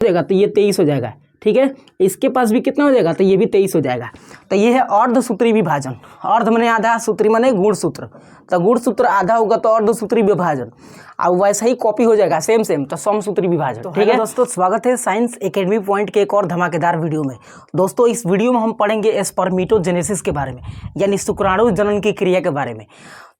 जाएगा तो ये 23 हो जाएगा। ठीक है, इसके पास भी कितना हो जाएगा तो ये भी 23 हो जाएगा। तो ये है अर्धसूत्री विभाजन। अर्ध माने आधा, सूत्री माने गुणसूत्र। तो गुणसूत्र आधा होगा तो अर्धसूत्री विभाजन। अब वैसा ही कॉपी हो जाएगा सेम तो समसूत्री विभाजन। तो ठीक है दोस्तों, स्वागत है साइंस एकेडमी पॉइंट के एक और धमाकेदार वीडियो में। दोस्तों इस वीडियो में हम पढ़ेंगे स्पर्मेटोजेनेसिस के बारे में, यानी शुक्राणु जनन की क्रिया के बारे में।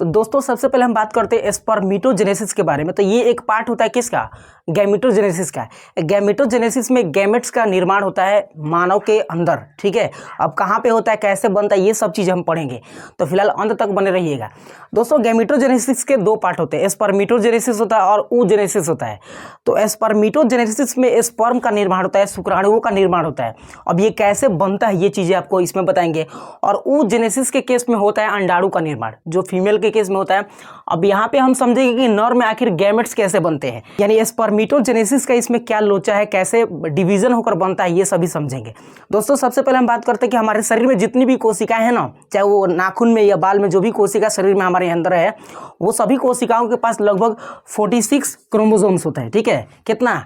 तो दोस्तों सबसे पहले हम बात करते हैं स्पर्मेटोजेनेसिस के बारे में। तो ये एक पार्ट होता है किसका? गैमेटोजेनेसिस का। गैमेटोजेनेसिस में गैमेट्स का निर्माण होता है मानव के अंदर। ठीक है, अब कहाँ पे होता है, कैसे बनता है, ये सब चीज़ हम पढ़ेंगे। तो फिलहाल अंत तक बने रहिएगा। दोस्तों गैमेटोजेनेसिस के दो पार्ट होते हैं, स्पर्मेटोजेनेसिस होता है और ooजेनेसिस होता है। तो स्पर्मेटोजेनेसिस में स्पर्म का निर्माण होता है, शुक्राणुओं का निर्माण होता है। अब ये कैसे बनता है ये चीज़ें आपको इसमें बताएंगे। और ooजेनेसिस के केस में होता है अंडाणु का निर्माण, जो फीमेल के केस में होता है। अब यहाँ पे हम समझेंगे कि नर में आखिर गैमेट्स कैसे बनते हैं, यानी स्पर्मेटोजेनेसिस का इसमें क्या लोचा है, कैसे डिवीजन होकर बनता है, ये सभी समझेंगे। दोस्तों सबसे पहले हम बात करते हैं कि हमारे शरीर में जितनी भी कोशिकाएं हैं ना, चाहे वो नाखून में या बाल में, जो भी कोशिका शरीर में हमारे अंदर है, वो सभी कोशिकाओं के पास लगभग 46 क्रोमोसोम्स होता है। ठीक है, कितना?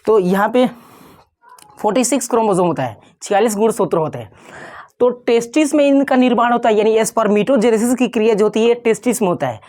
तो यहाँ पे 46 क्रोमोसोम होता है, 46 गुणसूत्र होते हैं। तो टेस्टिस में इनका निर्माण होता है, यानी स्पर्मेटोजेनेसिस की क्रिया जो होती है टेस्टिस में होता है।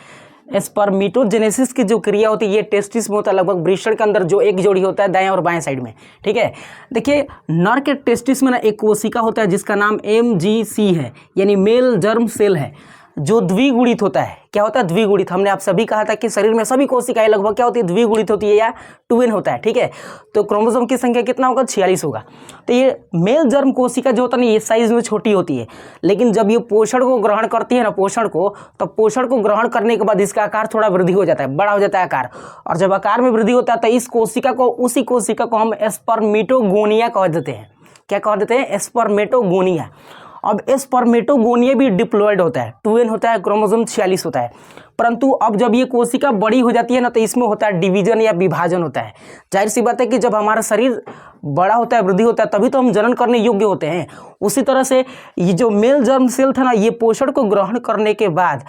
स्पर्मेटोजेनेसिस की जो क्रिया होती है ये टेस्टिस में होता है, लगभग वृषण के अंदर जो एक जोड़ी होता है दाएं और बाएं साइड में। ठीक है, देखिए नर के टेस्टिस में ना एक कोशिका होता है जिसका नाम MGC है, यानी मेल जर्म सेल है, जो द्विगुणित होता है। क्या होता है? द्विगुणित। हमने आप सभी कहा था कि शरीर में सभी कोशिकाएं लगभग क्या होती है, द्विगुणित होती है या ट्विन होता है। ठीक है, तो क्रोमोसोम की संख्या कितना होगा? 46 होगा। तो ये मेल जर्म कोशिका जो होता है ना, ये साइज में छोटी होती है, लेकिन जब ये पोषण को ग्रहण करती है ना, पोषण को, तो पोषण को ग्रहण करने के बाद इसका आकार थोड़ा वृद्धि हो जाता है, बड़ा हो जाता है आकार। और जब आकार में वृद्धि होता है तो इस कोशिका को, उसी कोशिका को हम स्पर्मेटोगोनिया कह देते हैं। क्या कह देते हैं? स्पर्मेटोगोनिया। अब स्पर्मेटोगोनिया भी डिप्लॉयड होता है, ट्विन होता है, क्रोमोसोम 46 होता है। परंतु अब जब ये कोशिका बड़ी हो जाती है ना, तो इसमें होता है डिवीजन या विभाजन होता है। जाहिर सी बात है कि जब हमारा शरीर बड़ा होता है, वृद्धि होता है, तभी तो हम जनन करने योग्य होते हैं। उसी तरह से ये जो मेल जर्म सेल था ना, ये पोषण को ग्रहण करने के बाद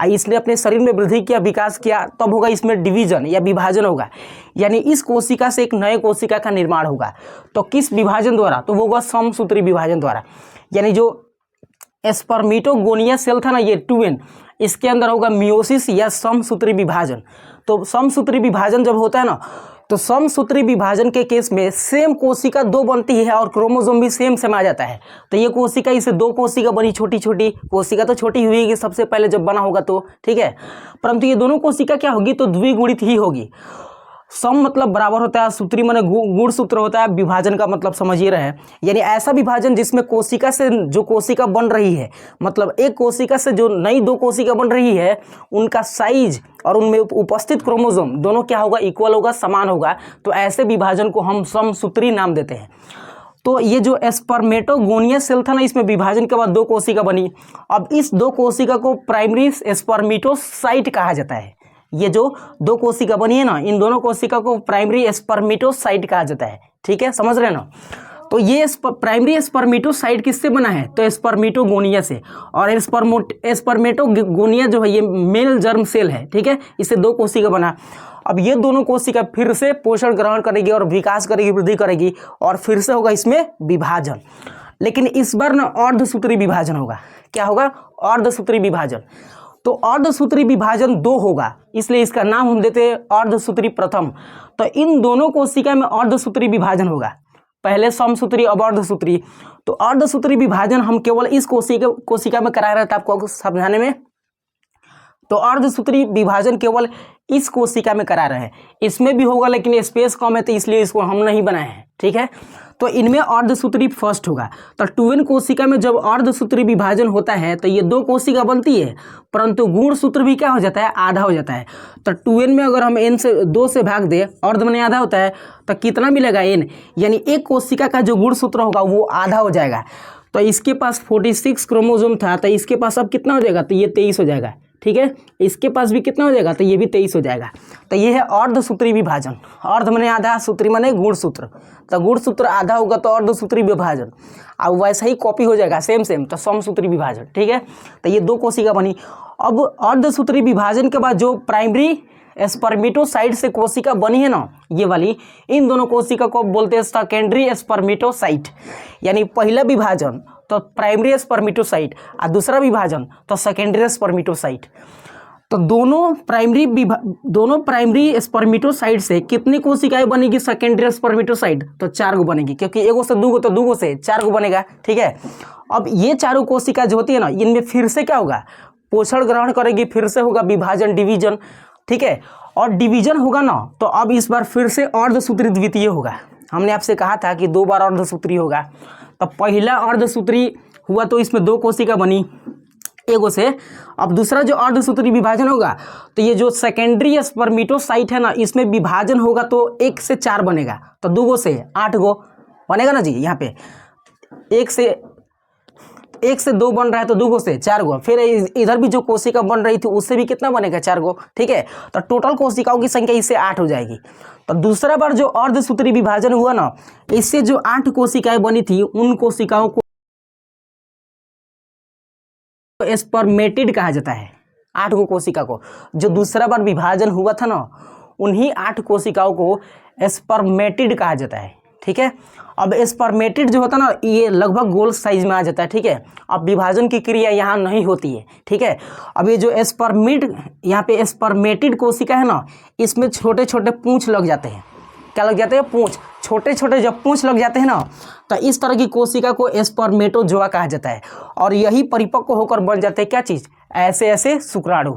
इसने अपने शरीर में वृद्धि किया, विकास किया, तब होगा इसमें डिवीजन या विभाजन होगा, यानी इस कोशिका से एक नए कोशिका का निर्माण होगा। तो किस विभाजन द्वारा? तो वो होगा समसूत्री विभाजन द्वारा। यानी जो स्पर्मेटोगोनिया सेल था ना, ये ट्विन, इसके अंदर होगा मियोसिस या समसूत्री विभाजन। तो समसूत्री विभाजन जब होता है ना, तो समसूत्री विभाजन के केस में सेम कोशिका दो बनती है और क्रोमोसोम भी सेम आ जाता है। तो ये कोशिका, इसे दो कोशिका बनी, छोटी छोटी कोशिका तो छोटी हुई कि सबसे पहले जब बना होगा तो, ठीक है, परंतु ये दोनों कोशिका क्या होगी, तो द्विगुणित ही होगी। सम मतलब बराबर होता है, सूत्री माने गुणसूत्र होता है, विभाजन का मतलब समझिए रहे, यानी ऐसा विभाजन जिसमें कोशिका से जो कोशिका बन रही है, मतलब एक कोशिका से जो नई दो कोशिका बन रही है, उनका साइज और उनमें उपस्थित क्रोमोसोम दोनों क्या होगा, इक्वल होगा, समान होगा। तो ऐसे विभाजन को हम समसूत्री नाम देते हैं। तो ये जो स्पर्मेटोगोनिया सेल था ना, इसमें विभाजन के बाद दो कोशिका बनी। अब इस दो कोशिका को प्राइमरी स्पर्मेटोसाइट कहा जाता है। ये जो दो कोशिका बनी है ना, इन दोनों कोशिका को प्राइमरी स्पर्मेटोसाइट कहा जाता है। ठीक है, समझ रहे हैं ना? तो ये प्राइमरी स्पर्मेटोसाइट किससे बना है? तो स्पर्मेटोगोनिया से। और स्पर्मेटोगोनिया जो है ये मेल जर्म सेल है। ठीक है, इससे दो कोशिका बना। अब ये दोनों कोशिका फिर से पोषण ग्रहण करेगी और विकास करेगी, वृद्धि करेगी, और फिर से होगा इसमें विभाजन। लेकिन इस बार ना अर्धसूत्री विभाजन होगा। क्या होगा? अर्धसूत्री विभाजन। तो अर्धसूत्री विभाजन दो होगा, इसलिए इसका नाम हम देते हैं अर्धसूत्री प्रथम। तो इन दोनों कोशिका में अर्धसूत्री विभाजन होगा, पहले समसूत्री अब अर्धसूत्री। तो अर्धसूत्री विभाजन हम केवल इस कोशिका में करा रहे थे आपको समझाने में। तो अर्धसूत्री विभाजन केवल इस कोशिका में करा रहे हैं, इसमें भी होगा लेकिन स्पेस कम है, तो इसलिए इसको हम नहीं बनाए हैं। ठीक है, तो इनमें अर्धसूत्री फर्स्ट होगा। तो ट्विन कोशिका में जब अर्धसूत्री विभाजन होता है तो ये दो कोशिका बनती है, परंतु गुणसूत्र भी क्या हो जाता है, आधा हो जाता है। तो ट्विन में अगर हम n से 2 से भाग दे, अर्ध में आधा होता है, तो कितना मिलेगा n, यानी एक कोशिका का जो गुणसूत्र होगा वो आधा हो जाएगा। तो इसके पास 46 क्रोमोसोम था, तो इसके पास अब कितना हो जाएगा, तो ये 23 हो जाएगा। ठीक है, इसके पास भी कितना हो जाएगा, तो ये भी 23 हो जाएगा। तो ये है अर्धसूत्री विभाजन। अर्ध माने आधा, सूत्री माने गुणसूत्र। तो गुणसूत्र आधा होगा तो अर्धसूत्री विभाजन। अब वैसा ही कॉपी हो जाएगा सेम तो समसूत्री विभाजन। ठीक है, तो ये दो कोशिका बनी। अब अर्धसूत्री विभाजन के बाद जो प्राइमरी स्पर्मेटोसाइट से कोशिका बनी है ना, ये वाली, इन दोनों कोशिका को बोलते हैं सेकेंडरी स्पर्मेटोसाइट। यानी पहला विभाजन तो प्राइमरी स्पर्मेटोसाइट और दूसरा विभाजन तो सेकेंडरी स्पर्मेटोसाइट। तो दोनों प्राइमरी स्पर्मेटोसाइट से कितनी कोशिकाएं बनेगी सेकेंडरी स्पर्मेटोसाइट? तो 4 गो बनेगी, क्योंकि एगो से 2 गो तो 2 गो से 4 गो बनेगा। ठीक है, अब ये चारों कोशिका जो होती है ना, इनमें फिर से क्या होगा, पोषण ग्रहण करेगी, फिर से होगा विभाजन, डिवीजन। ठीक है, और डिवीजन होगा ना, तो अब इस बार फिर से अर्धसूत्री द्वितीय होगा। हमने आपसे कहा था कि 2 बार अर्धसूत्री होगा। तो पहला अर्धसूत्री हुआ तो इसमें 2 कोशिका बनी एगो से। अब दूसरा जो अर्धसूत्री विभाजन होगा तो ये जो सेकेंडरी स्पर्मेटोसाइट है ना, इसमें विभाजन होगा तो 1 से 4 बनेगा, तो 2 गो से 8 गो बनेगा ना जी। यहाँ पे 1 से 2 बन रहा है तो 2 गो से 4 गो। फिर इधर भी जो कोशिका बन रही थी उससे भी कितना बनेगा, 4 गो। ठीक है, तो टोटल कोशिकाओं की संख्या इससे 8 हो जाएगी। तो दूसरा बार जो अर्धसूत्री विभाजन हुआ ना, इससे जो 8 कोशिकाएं बनी थी उन कोशिकाओं को स्पर्मेटिड कहा जाता है। 8 गो कोशिका को जो दूसरा बार विभाजन हुआ था ना, उन्हीं 8 कोशिकाओं को स्पर्मेटिड कहा जाता है। ठीक है, अब स्पर्मेटिड जो होता है ना, ये लगभग गोल साइज में आ जाता है। ठीक है, अब विभाजन की क्रिया यहाँ नहीं होती है। ठीक है, अब ये जो यहाँ पे स्पर्मेटिड कोशिका है ना, इसमें छोटे छोटे पूंछ लग जाते हैं। क्या लग जाते हैं? पूंछ। छोटे छोटे जब पूंछ लग जाते हैं ना, तो इस तरह की कोशिका को स्पर्मेटोजोआ कहा जाता है। और यही परिपक्व होकर बन जाते हैं क्या चीज़, ऐसे शुक्राणु।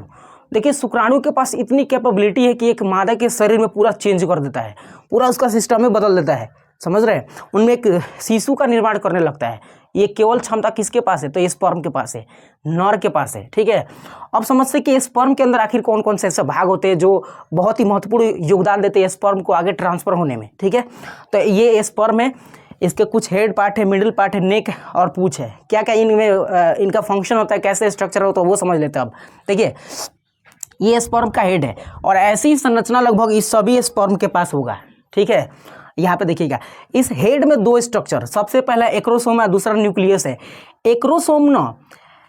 देखिए, शुक्राणु के पास इतनी कैपेबिलिटी है कि एक मादा के शरीर में पूरा चेंज कर देता है, पूरा उसका सिस्टम में बदल देता है। समझ रहे हैं? उनमें एक शिशु का निर्माण करने लगता है। ये केवल क्षमता किसके पास है? तो ये स्पर्म के पास है, नर के पास है। ठीक है, अब समझते हैं कि स्पर्म के अंदर आखिर कौन कौन से ऐसे भाग होते हैं जो बहुत ही महत्वपूर्ण योगदान देते हैं स्पर्म को आगे ट्रांसफर होने में। ठीक है, तो ये स्पर्म है, इसके कुछ हेड पार्ट है, मिडिल पार्ट है, नेक और पूंछ है। क्या क्या इनमें इनका फंक्शन होता है, कैसे स्ट्रक्चर होता है, वो समझ लेते हैं। अब देखिए, ये स्पर्म का हेड है और ऐसी संरचना लगभग इस सभी स्पर्म के पास होगा। ठीक है, यहाँ पे देखिएगा, इस हेड में 2 स्ट्रक्चर, सबसे पहला एक्रोसोम है, दूसरा न्यूक्लियस है।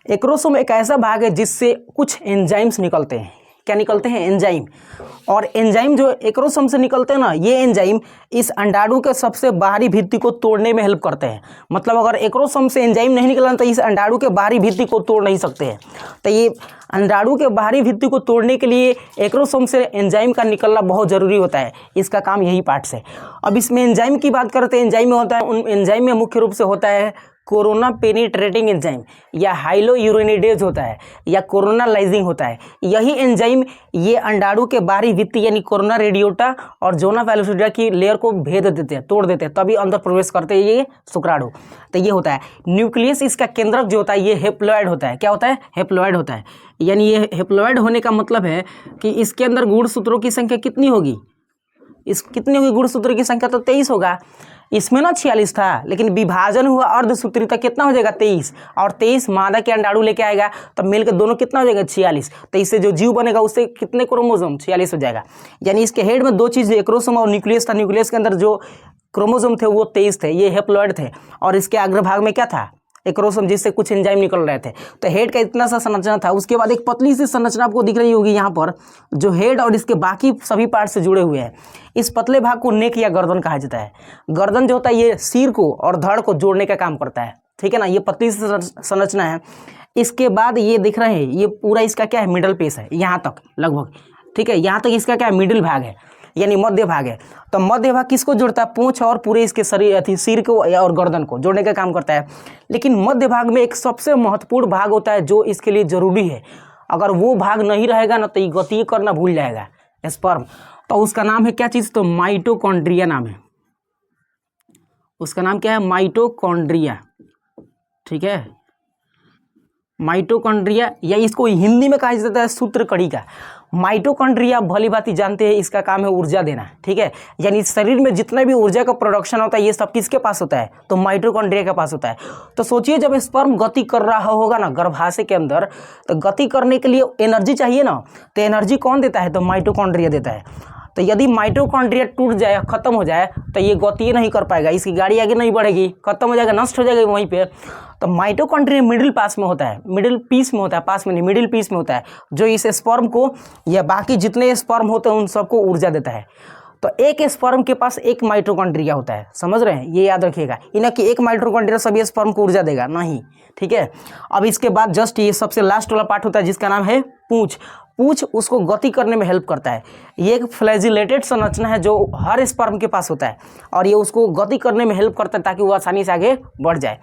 एक्रोसोम एक ऐसा भाग है जिससे कुछ एंजाइम्स निकलते हैं। क्या निकलते हैं? एंजाइम। और एंजाइम जो एक्रोसोम से निकलते हैं ना, ये एंजाइम इस अंडाणु के सबसे बाहरी भित्ति को तोड़ने में हेल्प करते हैं। मतलब अगर एक्रोसोम से एंजाइम नहीं निकलना तो इस अंडाणु के बाहरी भित्ति को तोड़ नहीं सकते हैं। तो ये अंडाणु के बाहरी भित्ति को तोड़ने के लिए एक्रोसोम से एंजाइम का निकलना बहुत ज़रूरी होता है। इसका काम यही पार्ट्स है। अब इसमें एंजाइम की बात करते हैं, एंजाइम में होता है, उन एंजाइम में मुख्य रूप से होता है कोरोना पेनिट्रेटिंग एंजाइम, या हाइलोयूरिनिडेज होता है, या कोरोना लाइजिंग होता है। यही एंजाइम ये अंडाणु के बाहरी भित्ति यानी कोरोना रेडियोटा और जोना पैलोसिडा की लेयर को भेद देते हैं, तोड़ देते हैं, तभी अंदर प्रवेश करते हैं ये शुक्राणु। तो ये होता है न्यूक्लियस। इसका केंद्रक जो होता है ये हेप्लॉइड होता है। क्या होता है? हेप्लॉइड होता है। यानी ये हेप्लॉइड होने का मतलब है कि इसके अंदर गुणसूत्रों की संख्या कितनी होगी? कितनी होगी गुणसूत्रों की संख्या? तो 23 होगा। इसमें ना 46 था, लेकिन विभाजन हुआ अर्धसूत्री तक, कितना हो जाएगा? 23। और 23 मादा के अंडाणु लेके आएगा, तब मिलकर दोनों कितना हो जाएगा? 46। तो इससे जो जीव बनेगा उससे कितने क्रोमोसोम? 46 हो जाएगा। यानी इसके हेड में 2 चीज़, एक्रोसोम और न्यूक्लियस था। न्यूक्लियस के अंदर जो क्रोमोसोम थे वो 23 थे, ये हेप्लॉइड थे। और इसके अग्रभाग में क्या था? एक्रोसोम, जिससे कुछ एंजाइम निकल रहे थे। तो हेड का इतना सा संरचना था। उसके बाद एक पतली सी संरचना आपको दिख रही होगी यहाँ पर, जो हेड और इसके बाकी सभी पार्ट से जुड़े हुए हैं। इस पतले भाग को नेक या गर्दन कहा जाता है। गर्दन जो होता है ये सिर को और धड़ को जोड़ने का काम करता है। ठीक है ना, ये पतली सी संरचना है। इसके बाद ये दिख रहे हैं, ये पूरा इसका क्या है? मिडल पेस है, यहाँ तक लगभग। ठीक है, यहाँ तक इसका क्या है? मिडिल भाग है, यानी मध्य भाग है। तो मध्य भाग किसको जोड़ता है? पूंछ और पूरे इसके शरीर सिर को और गर्दन को जोड़ने का काम करता है। लेकिन मध्य भाग में एक सबसे महत्वपूर्ण भाग होता है जो इसके लिए जरूरी है। अगर वो भाग नहीं रहेगा ना तो ये गति करना भूल जाएगा स्पर्म। तो उसका नाम है क्या चीज़? तो माइटोकॉन्ड्रिया नाम है उसका। नाम क्या है? माइटोकॉन्ड्रिया। ठीक है, माइटोकॉन्ड्रिया, या इसको हिंदी में कहा जाता है सूत्रकड़ी का। माइटोकॉन्ड्रिया भली भांति जानते हैं, इसका काम है ऊर्जा देना। ठीक है, यानी शरीर में जितना भी ऊर्जा का प्रोडक्शन होता है ये सब किसके पास होता है? तो माइटोकॉन्ड्रिया के पास होता है। तो सोचिए, जब स्पर्म गति कर रहा होगा ना गर्भाशय के अंदर, तो गति करने के लिए एनर्जी चाहिए ना, तो एनर्जी कौन देता है? तो माइटोकॉन्ड्रिया देता है। तो यदि माइटोकॉन्ड्रिया टूट जाए, खत्म हो जाए, तो ये गति नहीं कर पाएगा, इसकी गाड़ी आगे नहीं बढ़ेगी, खत्म हो जाएगा, नष्ट हो जाएगा वहीं पे। तो माइटोकॉन्ड्रिया मिडिल पास में होता है, मिडिल पीस में होता है, पास में नहीं, मिडिल पीस में होता है, जो इस स्पर्म को या बाकी जितने स्पर्म होते हैं उन सबको ऊर्जा देता है। तो एक स्पर्म के पास एक माइटोकॉन्ड्रिया होता है, समझ रहे हैं, ये याद रखिएगा। इन्हें कि एक माइटोकॉन्ड्रिया सभी स्पर्म को ऊर्जा देगा, नहीं, ठीक है। अब इसके बाद जस्ट ये सबसे लास्ट वाला पार्ट होता है जिसका नाम है पूंछ। पूंछ उसको गति करने में हेल्प करता है। ये एक फ्लैजिलेटेड संरचना है जो हर स्पर्म के पास होता है और ये उसको गति करने में हेल्प करता है ताकि वो आसानी से आगे बढ़ जाए,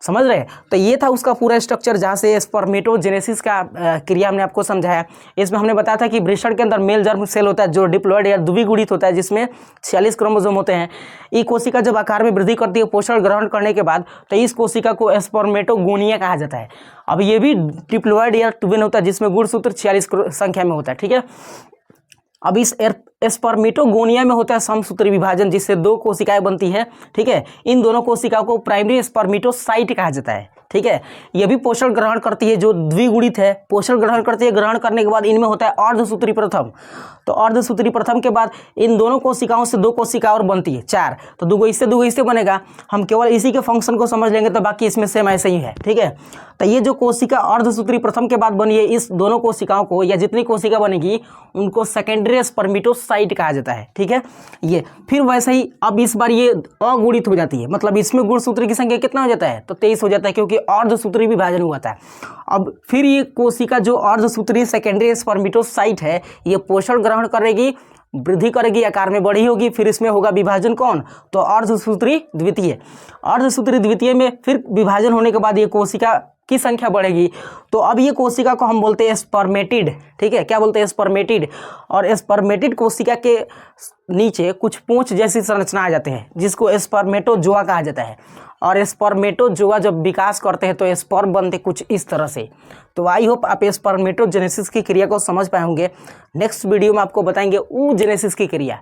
समझ रहे हैं। तो ये था उसका पूरा स्ट्रक्चर जहाँ से स्पर्मेटोजेनेसिस का क्रिया हमने आपको समझाया। इसमें हमने बताया था कि वृषण के अंदर मेल जर्म सेल होता है जो डिप्लॉयड या द्विगुणित होता है, जिसमें 46 क्रोमोसोम होते हैं। ये कोशिका जब आकार में वृद्धि करती है पोषण ग्रहण करने के बाद, तो इस कोशिका को स्पर्मेटोगोनिया कहा जाता है। अब ये भी डिप्लॉयड या ट्विन होता है जिसमें गुणसूत्र 46 संख्या में होता है, ठीक है। अब इस स्पर्मेटोगोनिया में होता है समसूत्री विभाजन जिससे दो कोशिकाएं बनती है, ठीक है। इन दोनों कोशिकाओं को प्राइमरी स्पर्मेटोसाइट कहा जाता है, ठीक है। यह भी पोषण ग्रहण करती है, जो द्विगुणित है, पोषण ग्रहण करती है। ग्रहण करने के बाद इनमें होता है अर्धसूत्री प्रथम। तो अर्धसूत्री प्रथम के बाद इन दोनों कोशिकाओं से दो कोशिका और बनती है, 4। तो दुगो इससे बनेगा। हम केवल इसी के फंक्शन को समझ लेंगे तो बाकी इसमें सेम ऐसे ही है, ठीक है। तो ये जो कोशिका अर्धसूत्री प्रथम के बाद बनी है, इस दोनों कोशिकाओं को या जितनी कोशिका बनेगी उनको सेकेंडरी स्पर्मेटोसाइट कहा जाता है, ठीक है। ये फिर वैसे ही अब इस बार ये अगुणित हो जाती है, मतलब इसमें गुणसूत्र की संख्या कितना हो जाता है, तो 23 हो जाता है, क्योंकि अर्धसूत्री विभाजन हुआ था। अब फिर ये कोशिका जो अर्धसूत्री सेकेंडरी स्पर्मेटोसाइट है, ये पोषण ग्रहण करेगी, वृद्धि करेगी, आकार में बड़ी होगी, फिर इसमें होगा विभाजन कौन, तो अर्धसूत्री द्वितीय। अर्धसूत्री द्वितीय में फिर विभाजन होने के बाद ये कोशिका की संख्या बढ़ेगी। तो अब ये कोशिका को हम बोलते हैं स्पर्मेटिड, ठीक है। क्या बोलते हैं, स्पर्मेटिड। और स्पर्मेटिड कोशिका के नीचे कुछ पूंछ जैसी संरचना आ जाते हैं जिसको स्पर्मेटोजोआ कहा जाता है। और स्पर्मेटोजोआ जब विकास करते हैं तो स्पर्म बनते कुछ इस तरह से। तो आई होप आप स्पर्मेटोजेनेसिस की क्रिया को समझ पाए होंगे। नेक्स्ट वीडियो में आपको बताएंगे oogenesis की क्रिया।